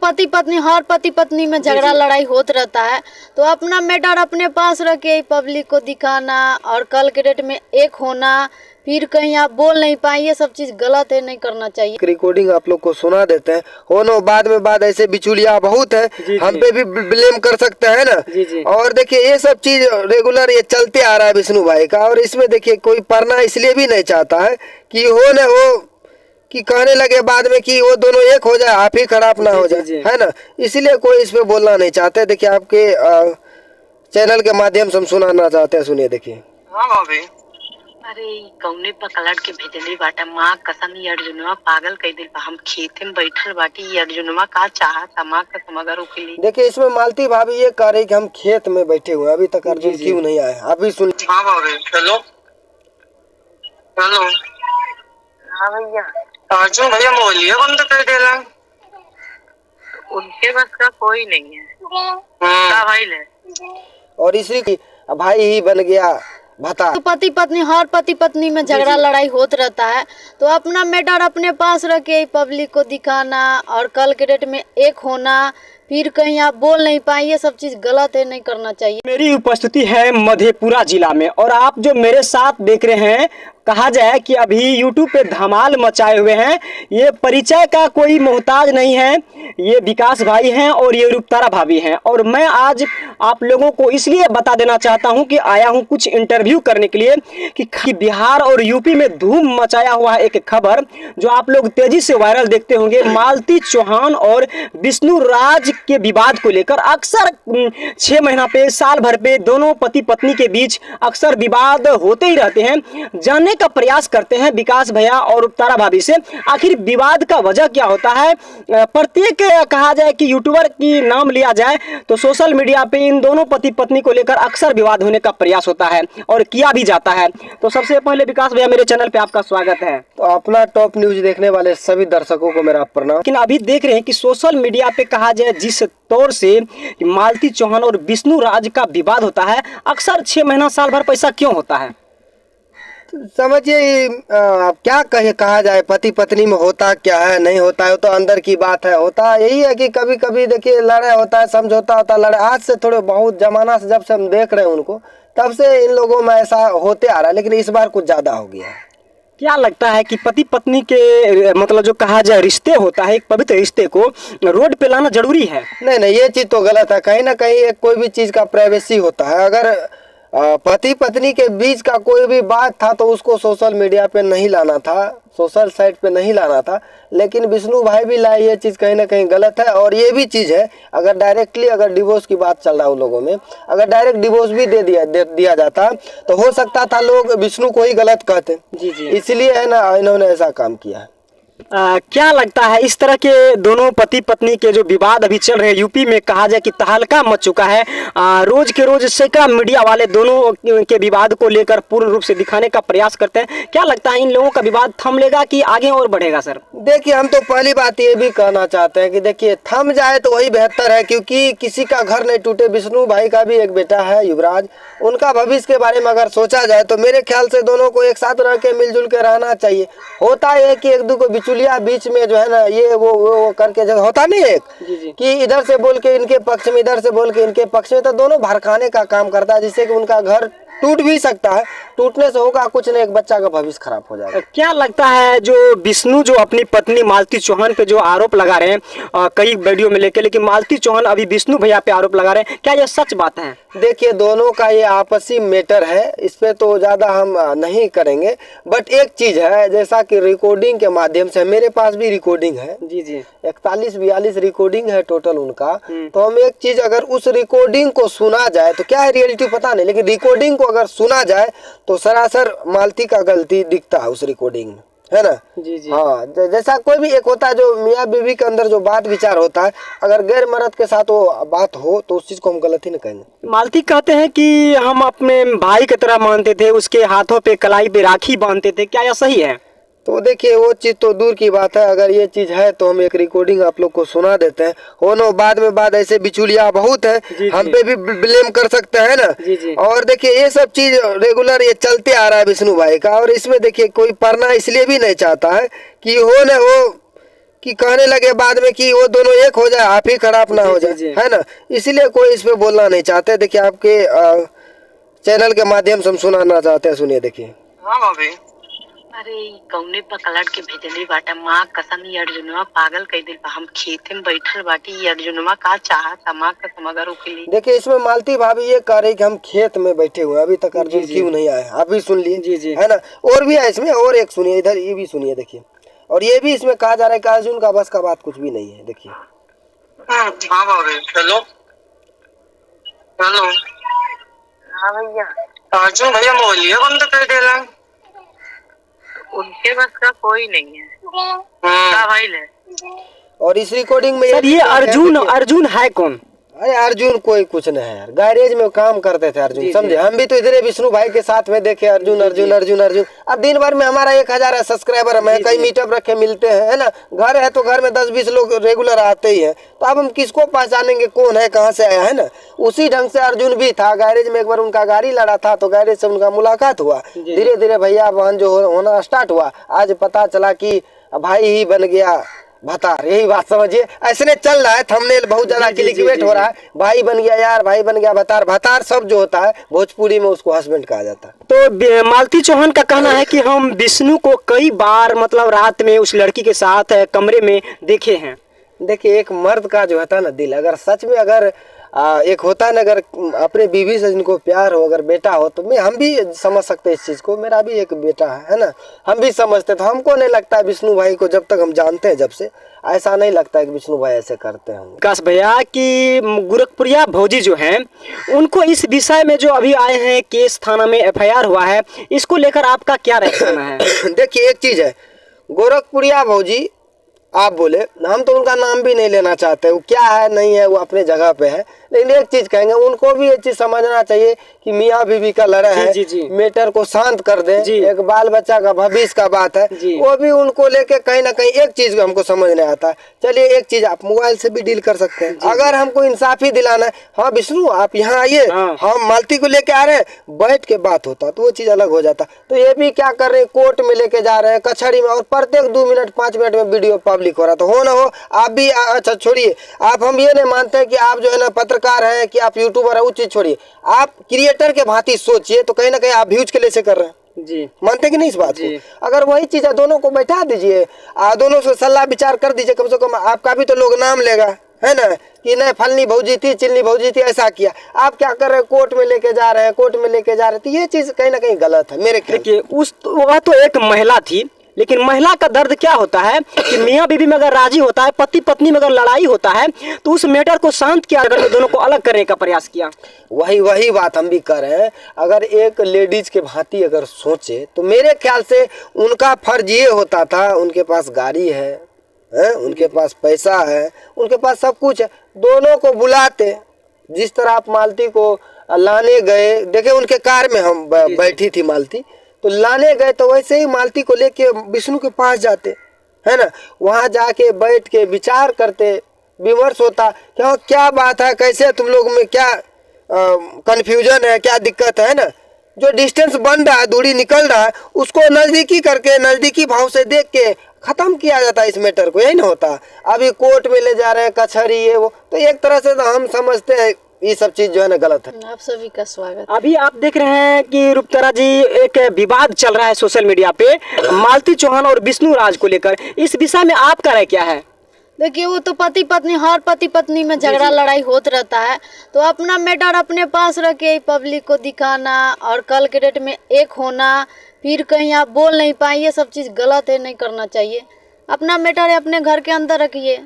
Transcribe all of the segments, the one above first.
हर पति पत्नी में झगड़ा लड़ाई होत रहता है। तो अपना मैटर अपने पास रख के पब्लिक को दिखाना और कल के डेट में एक होना, फिर कहीं आप बोल नहीं पाए, ये सब चीज गलत है, नहीं करना चाहिए। रिकॉर्डिंग आप लोग को सुना देते हैं, होनो बाद में बाद ऐसे बिचुलिया बहुत है, हम पे भी ब्लेम कर सकते हैं ना। और देखिए ये सब चीज रेगुलर ये चलते आ रहा है विष्णु भाई का। और इसमें देखिए कोई पढ़ना इसलिए भी नहीं चाहता है कि हो न हो कि कहने लगे बाद में कि वो दोनों एक हो जाए, आप ही खराब ना हो जाए, है ना। इसलिए कोई इस पे बोलना नहीं चाहते। देखिए आपके चैनल के माध्यम से हम सुनाना चाहते हैं, सुनिए देखिए। हाँ भाभी। अरे कौने पकड़ के भेजली बाटा, माँ कसम ये अर्जुनवा पागल कह दिल बा। हम खेते में बैठल बाटी, ये अर्जुनवा का चाहत माँ कसम अगर उकेली। देखिए इसमें मालती भाभी ये कह रही कि हम खेत में बैठे हुए, अभी तक अर्जुन क्यों नहीं आए, अभी सुन। हाँ भाभी। Hello hello. हाँ भैया। अर्जुन भैया बोलिए, बंद कर देला। उनके बस का कोई नहीं है। का भाई ले। और इसी की भाई ही बन गया भता। तो हर पति पत्नी में झगड़ा लड़ाई होत रहता है। तो अपना मैटर अपने पास रख के पब्लिक को दिखाना और कल के डेट में एक होना, फिर कहीं आप बोल नहीं पाए, ये सब चीज गलत है, नहीं करना चाहिए। मेरी उपस्थिति है मधेपुरा जिला में और आप जो मेरे साथ देख रहे हैं, कहा जाए कि अभी यूट्यूब पे धमाल मचाए हुए हैं। ये परिचय का कोई मोहताज नहीं है, ये विकास भाई हैं और ये रूपतारा भाभी हैं। और मैं आज आप लोगों को इसलिए बता देना चाहता हूं कि आया हूं कुछ इंटरव्यू करने के लिए कि बिहार और यूपी में धूम मचाया हुआ है एक खबर जो आप लोग तेजी से वायरल देखते होंगे। मालती चौहान और विष्णु राज के विवाद को लेकर अक्सर 6 महीना पे, साल भर पे दोनों पति पत्नी के बीच अक्सर विवाद होते ही रहते हैं। जानने का प्रयास करते हैं विकास भैया और उपतारा भाभी से, आखिर विवाद का वजह क्या होता है। प्रत्येक कहा जाए कि यूट्यूबर की नाम लिया जाए तो सोशल मीडिया पे इन दोनों पति पत्नी को लेकर अक्सर विवाद होने का प्रयास होता है और किया भी जाता है। तो सबसे पहले विकास भैया मेरे चैनल पे आपका स्वागत है। तो अपना टॉप न्यूज देखने वाले सभी दर्शकों को मेरा प्रणाम। लेकिन अभी देख रहे हैं कि सोशल मीडिया पे कहा जाए जिस तौर से मालती चौहान और विष्णु राज का विवाद होता है, अक्सर 6 महीना साल भर पैसा क्यों होता है? समझिए क्या कहा जाए, पति पत्नी में होता क्या है नहीं होता है, तो अंदर की बात है। होता यही है कि कभी कभी देखिए लड़ाई होता है, समझौता होता है। लड़ाई आज से थोड़े बहुत जमाना से जब से हम देख रहे हैं उनको, तब से इन लोगों में ऐसा होते आ रहा है, लेकिन इस बार कुछ ज्यादा हो गया है। क्या लगता है कि पति पत्नी के मतलब जो कहा जाए रिश्ते होता है, एक पवित्र रिश्ते को रोड पे लाना जरूरी है? नहीं, ये चीज तो गलत है। कहीं ना कहीं कोई भी चीज का प्राइवेसी होता है। अगर पति पत्नी के बीच का कोई भी बात था तो उसको सोशल मीडिया पे नहीं लाना था, सोशल साइट पे नहीं लाना था। लेकिन विष्णु भाई भी लाए, ये चीज़ कहीं ना कहीं गलत है। और ये भी चीज़ है, अगर डायरेक्टली अगर डिवोर्स की बात चल रहा है उन लोगों में, अगर डायरेक्ट डिवोर्स भी दे दिया जाता तो हो सकता था लोग विष्णु को ही गलत कहते। इसलिए है ना इन्होंने ऐसा काम किया है। क्या लगता है इस तरह के दोनों पति पत्नी के जो विवाद अभी चल रहे हैं यूपी में, कहा जाए कि तहलका मच चुका है। रोज के रोज सैकड़ा मीडिया वाले दोनों के विवाद को लेकर पूर्ण रूप से दिखाने का प्रयास करते हैं। क्या लगता है इन लोगों का विवाद थम लेगा कि आगे और बढ़ेगा? सर देखिए, हम तो पहली बात ये भी कहना चाहते हैं कि देखिए थम जाए तो वही बेहतर है, क्योंकि किसी का घर नहीं टूटे। विष्णु भाई का भी एक बेटा है युवराज, उनका भविष्य के बारे में अगर सोचा जाए तो मेरे ख्याल से दोनों को एक साथ रह के मिलजुल के रहना चाहिए। होता है कि एक दूसरे को बिचुलिया बीच में जो है ना ये वो करके जब होता नहीं है कि इधर से बोल के इनके पक्ष में, इधर से बोल के इनके पक्ष में, तो दोनों भड़काने का काम करता है, जिससे कि उनका घर टूट भी सकता है। टूटने से होगा कुछ नहीं, एक बच्चा का भविष्य खराब हो जाएगा। क्या लगता है जो विष्णु जो अपनी पत्नी मालती चौहान पे जो आरोप लगा रहे हैं कई वीडियो में लेके, लेकिन मालती चौहान अभी विष्णु भैया पे आरोप लगा रहे हैं, क्या यह सच बात है? देखिए दोनों का ये आपसी मैटर है, इस पे तो ज्यादा हम नहीं करेंगे। बट एक चीज है, जैसा कि रिकॉर्डिंग के माध्यम से, मेरे पास भी रिकॉर्डिंग है 41-42 रिकॉर्डिंग है टोटल उनका। तो हम एक चीज, अगर उस रिकॉर्डिंग को सुना जाए तो क्या है रियलिटी पता नहीं, लेकिन रिकॉर्डिंग को अगर सुना जाए तो सरासर मालती का गलती दिखता है उस रिकॉर्डिंग में, है ना। हाँ, जैसा कोई भी एक होता है जो मियाँ बीवी के अंदर जो बात विचार होता है, अगर गैर मर्द के साथ वो बात हो तो उस चीज को हम गलत ही नहीं कहेंगे। मालती कहते हैं कि हम अपने भाई की तरह मानते थे, उसके हाथों पे कलाई पे राखी बांधते थे, क्या यह सही है? तो देखिए वो चीज तो दूर की बात है, अगर ये चीज है तो हम एक रिकॉर्डिंग आप लोग को सुना देते हैं। होनो बाद में बाद ऐसे बिचुलिया बहुत है, हम पे भी ब्लेम कर सकते हैं ना। और देखिए ये सब चीज रेगुलर ये चलते आ रहा है विष्णु भाई का। और इसमें देखिए कोई पढ़ना इसलिए भी नहीं चाहता है कि हो न हो कि कहने लगे बाद में कि वो दोनों एक हो जाए, आप ही खराब ना हो जी, जाए, जी। है ना। इसीलिए कोई इस पे बोलना नहीं चाहते। देखिए आपके चैनल के माध्यम से हम सुनाना चाहते हैं, सुनिए देखिए। हाँ भाभी। अरे कौने पकड़ के भेजले बाटा, माँ कसम ये अर्जुनवा पागल कई दिल बा। हम खेते में बैठल बाटी, ये अर्जुनवा का चाहता माँ कसम अगर ओके लिए। देखिए इसमें मालती भाभी ये कह रही कि हम खेत में बैठे हुए हैं, अभी तक अर्जुन क्यों नहीं आए, आप भी सुन लिए, जी, जी। है ना। और भी है इसमें, और एक सुनिए, इधर ये भी सुनिए देखिए। और ये भी इसमें कहा जा रहा है कि अर्जुन का बस का बात कुछ भी नहीं है, देखिए। हाँ भाभी। Hello hello. हाँ भैया, अर्जुन भैया मोबाइल बंद कर देला। उनके बस का कोई नहीं है। हम्म। का भाई ले और इस रिकॉर्डिंग में सर ये भी बात है, अर्जुन देखिए। अर्जुन है कौन? अरे अर्जुन कोई कुछ नहीं है यार, गैरेज में काम करते थे अर्जुन, समझे। हम भी तो इधर विष्णु भाई के साथ में देखे अर्जुन अर्जुन अर्जुन अर्जुन। अब दिन भर में हमारा 1000 सब्सक्राइबर है, मैं कई मीटअप रखे मिलते हैं, है ना। घर है तो घर में 10-20 लोग रेगुलर आते ही हैं, तो अब हम किसको पहचानेंगे कौन है कहाँ से आया, है ना। उसी ढंग से अर्जुन भी था। गैरेज में एक बार उनका गाड़ी लड़ा था, तो गैरेज से उनका मुलाकात हुआ, धीरे धीरे भैया बहन जो होना स्टार्ट हुआ। आज पता चला कि भाई ही बन गया भतार, यही बात समझिए। ऐसे चल रहा है, थंबनेल बहुत ज्यादा क्लिकबेट हो रहा है। भाई बन गया यार, भाई बन गया भतार। भतार सब जो होता है भोजपुरी में उसको हस्बैंड कहा जाता है। तो मालती चौहान का कहना है कि हम विष्णु को कई बार मतलब रात में उस लड़की के साथ कमरे में देखे हैं। देखिए एक मर्द का जो होता है ना दिल, अगर सच में अगर एक होता है ना, अगर अपने बीवी से जिनको प्यार हो, अगर बेटा हो, तो हम भी समझ सकते हैं इस चीज़ को। मेरा भी एक बेटा है ना, हम भी समझते। तो हमको नहीं लगता है विष्णु भाई को, जब तक हम जानते हैं जब से, ऐसा नहीं लगता है कि विष्णु भाई ऐसे करते हैं। विकास भैया कि गोरखपुरिया भौजी जो हैं, उनको इस विषय में जो अभी आए हैं केस थाना में FIR हुआ है, इसको लेकर आपका क्या रिएक्शन है? देखिए एक चीज़ है, गोरखपुरिया भौजी आप बोले, हम तो उनका नाम भी नहीं लेना चाहते, वो क्या है नहीं है वो अपने जगह पे है। लेकिन एक चीज कहेंगे, उनको भी ये चीज समझना चाहिए कि मियाँ बीवी का लड़ा है, जी। मैटर को शांत कर दे। जी। एक बाल बच्चा का भविष्य का बात है, वो भी उनको लेके कहीं ना कहीं एक चीज हमको समझ नहीं आता। चलिए एक चीज, आप मोबाइल से भी डील कर सकते हैं। अगर हमको इंसाफी दिलाना है, हाँ विष्णु आप यहाँ आइए, हम मालती को लेके आ रहे हैं, बैठ के बात होता तो वो चीज अलग हो जाता। तो ये भी क्या कर रहे हैं, कोर्ट में लेके जा रहे हैं, कचहरी में, और प्रत्येक 2 मिनट 5 मिनट में वीडियो पब्लिक हो रहा। तो हो ना हो, आप भी अच्छा छोड़िए, आप हम ये नहीं मानते कि आप जो है ना पत्रकार हैं, कि आप यूट्यूबर है, वो चीज छोड़िए। आप क्रिएटर के भांति सोचिए, तो कहीं ना कहीं आप व्यूज के लिए से कर रहे हैं। जी, मानते कि नहीं इस बात को? अगर वही चीज है, दोनों को बैठा दीजिए, दोनों से सलाह विचार कर दीजिए, कम से कम आपका भी तो लोग नाम लेगा, है ना, कि नहीं फलनी भौजी थी, चिल्ली भौजी थी, ऐसा किया। आप क्या कर रहे हैं, कोर्ट में लेके जा रहे हैं, कोर्ट में लेके जा रहे हैं। तो ये चीज कहीं ना कहीं गलत है मेरे ख्याल से। देखिए वह तो एक महिला थी, लेकिन महिला का दर्द क्या होता है कि मियाँ बीवी में अगर राजी होता है, पति पत्नी में अगर लड़ाई होता है, तो उस मैटर को शांत किया, अगर दोनों को अलग करने का प्रयास किया। वही बात हम भी कर रहे हैं। अगर एक लेडीज के भांति अगर सोचे, तो मेरे ख्याल से उनका फर्ज ये होता था, उनके पास गाड़ी है, उनके पास पैसा है, उनके पास सब कुछ है, दोनों को बुलाते। जिस तरह आप मालती को लाने गए, देखे उनके कार में हम बैठी थी मालती, तो लाने गए, तो वैसे ही मालती को लेके विष्णु के पास जाते, है ना। वहाँ जाके बैठ के विचार करते, विमर्श होता, क्या बात है, कैसे तुम लोग में क्या कंफ्यूजन है, क्या दिक्कत है ना। जो डिस्टेंस बन रहा है, दूरी निकल रहा है, उसको नजदीकी करके, नजदीकी भाव से देख के खत्म किया जाता है इस मैटर को, यही ना होता। अभी कोर्ट में ले जा रहे हैं, कचहरी ये वो, तो एक तरह से तो हम समझते हैं ये सब चीज जो है ना गलत है। आप सभी का स्वागत। अभी आप देख रहे हैं कि रूपतारा जी, एक विवाद चल रहा है सोशल मीडिया पे मालती चौहान और विष्णु राज को लेकर। इस विषय में आपका राय क्या है? देखिए वो तो पति पत्नी, हर पति पत्नी में झगड़ा लड़ाई होत रहता है, तो अपना मैटर अपने पास रख के पब्लिक को दिखाना और कल के डेट में एक होना, फिर कहीं आप बोल नहीं पाए, ये सब चीज़ गलत है, नहीं करना चाहिए। अपना मैटर अपने घर के अंदर रखिए।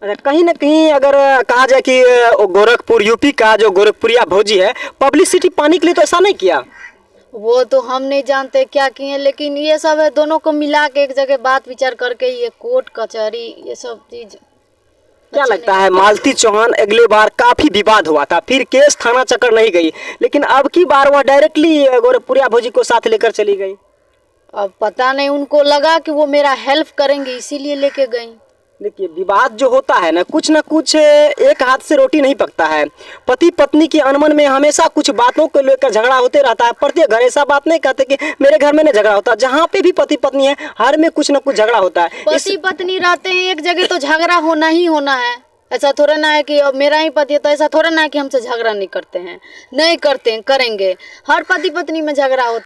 कहीं ना कहीं अगर कहा जाए कि गोरखपुर यूपी का जो गोरखपुरिया भौजी है, पब्लिसिटी पाने के लिए तो ऐसा नहीं किया, वो तो हम नहीं जानते क्या किए, लेकिन ये सब है, दोनों को मिला के एक जगह बात विचार करके ये कोर्ट कचहरी ये सब चीज। क्या लगता है मालती चौहान अगले बार काफी विवाद हुआ था, फिर केस थाना चक्कर नहीं गई, लेकिन अब की बार वह डायरेक्टली गोरखपुरिया भौजी को साथ लेकर चली गई? अब पता नहीं, उनको लगा कि वो मेरा हेल्प करेंगे इसीलिए लेके गई। देखिए, विवाद जो होता है ना कुछ एक हाथ से रोटी नहीं पकता है। पति पत्नी की अनबन में हमेशा कुछ बातों को लेकर झगड़ा होते रहता है। प्रत्येक घर ऐसा बात नहीं कहते कि मेरे घर में नहीं झगड़ा होता, जहाँ पे भी पति पत्नी है हर में कुछ ना कुछ झगड़ा होता है। पति पत्नी रहते हैं एक जगह तो झगड़ा होना ही होना है। ऐसा थोड़ा ना है कि अब मेरा ही पति है तो ऐसा थोड़ा ना है कि हमसे झगड़ा नहीं करते हैं, नहीं करते हैं, करेंगे। हर पति पत्नी में झगड़ा होता है।